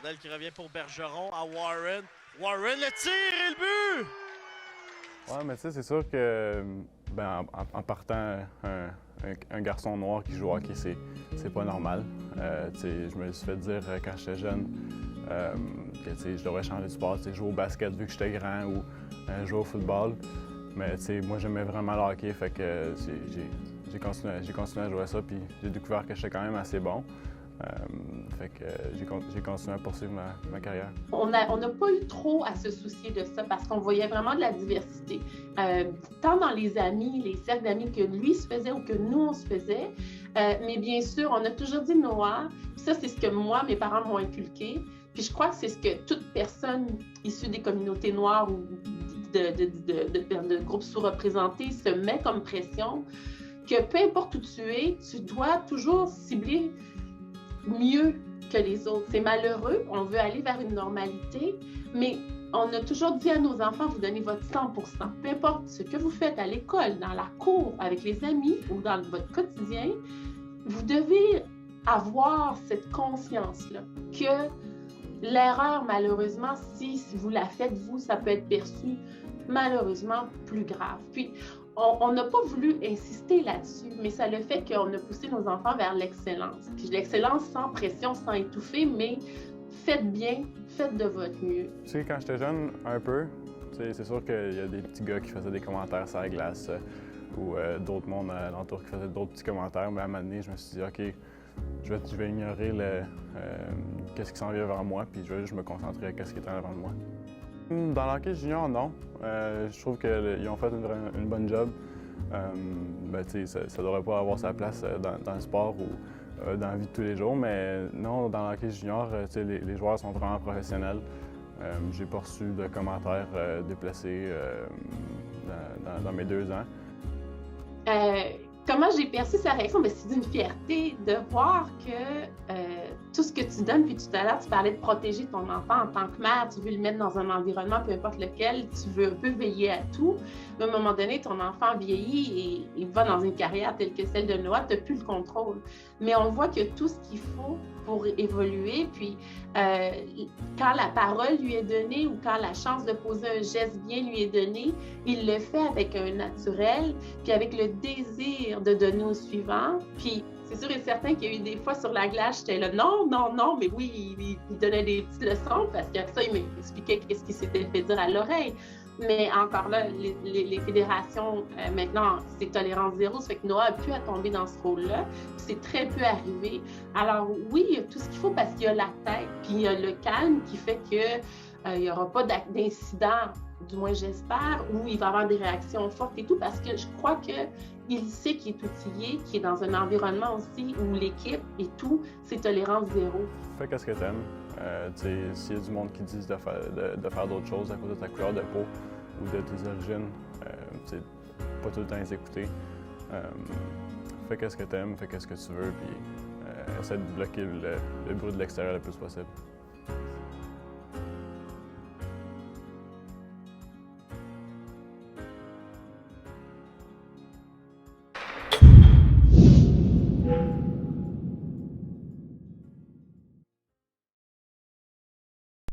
Rondelle qui revient pour Bergeron à Warren. Warren, le tir et le but! Ouais, mais tu sais, c'est sûr que en partant, un garçon noir qui joue au hockey, c'est pas normal. Tu sais, je me suis fait dire quand j'étais jeune que tu sais, je devrais changer de sport, tu sais, jouer au basket vu que j'étais grand ou jouer au football. Mais tu sais, moi, j'aimais vraiment le hockey, fait que j'ai continué à jouer à ça, puis j'ai découvert que j'étais quand même assez bon. Fait que j'ai continué à poursuivre ma carrière. On n'a pas eu trop à se soucier de ça parce qu'on voyait vraiment de la diversité. Tant dans les amis, les cercles d'amis que lui se faisait ou que nous, on se faisait. Mais bien sûr, on a toujours dit Noah. Ça, c'est ce que moi, mes parents m'ont inculqué. Puis je crois que c'est ce que toute personne issue des communautés noires ou de groupes sous-représentés se met comme pression, que peu importe où tu es, tu dois toujours cibler mieux que les autres. C'est malheureux, on veut aller vers une normalité, mais on a toujours dit à nos enfants, vous donnez votre 100%. Peu importe ce que vous faites à l'école, dans la cour, avec les amis ou dans votre quotidien, vous devez avoir cette conscience-là que l'erreur, malheureusement, si vous la faites, vous, ça peut être perçu malheureusement plus grave. Puis, on n'a pas voulu insister là-dessus, mais ça le fait qu'on a poussé nos enfants vers l'excellence. Puis l'excellence sans pression, sans étouffer, mais faites bien, faites de votre mieux. Tu sais, quand j'étais jeune, un peu, c'est sûr qu'il y a des petits gars qui faisaient des commentaires sur la glace ou d'autres mondes alentour qui faisaient d'autres petits commentaires, mais à un moment donné, je me suis dit, OK, je vais ignorer qu'est-ce qui s'en vient vers moi, puis je vais juste me concentrer sur ce qui est en avant de moi. Dans l'hockey junior, non. Je trouve qu'ils ont fait une bonne job. Ça ne devrait pas avoir sa place dans le sport ou dans la vie de tous les jours, mais non, dans l'hockey junior, les joueurs sont vraiment professionnels. J'ai pas reçu de commentaires déplacés dans mes 2 ans. Comment j'ai perçu sa réaction? Bien, c'est d'une fierté de voir que tout ce que tu donnes, puis tout à l'heure, tu parlais de protéger ton enfant en tant que mère, tu veux le mettre dans un environnement, peu importe lequel, tu veux un peu veiller à tout. Mais à un moment donné, ton enfant vieillit et il va dans une carrière telle que celle de Noah, tu n'as plus le contrôle. Mais on voit que tout ce qu'il faut pour évoluer, puis quand la parole lui est donnée ou quand la chance de poser un geste bien lui est donnée, il le fait avec un naturel, puis avec le désir de donner au suivant. Puis c'est sûr et certain qu'il y a eu des fois sur la glace, j'étais là, non, non, non, mais oui, il donnait des petites leçons parce qu'après ça, il m'expliquait qu'est-ce qui s'était fait dire à l'oreille. Mais encore là, les fédérations, maintenant, c'est tolérance zéro, ça fait que Noah a pu tomber dans ce rôle-là. C'est très peu arrivé. Alors oui, il y a tout ce qu'il faut parce qu'il y a la tête, puis il y a le calme qui fait qu'il n'y aura pas d'incident, du moins j'espère, où il va avoir des réactions fortes et tout, parce que je crois qu'il sait qu'il est outillé, qu'il est dans un environnement aussi où l'équipe et tout, c'est tolérance zéro. Fais ce que t'aimes. S'il y a du monde qui dit de faire d'autres choses à cause de ta couleur de peau ou de tes origines, pas tout le temps les écouter. Fais ce que t'aimes, fais ce que tu veux, puis essaie de bloquer le bruit de l'extérieur le plus possible.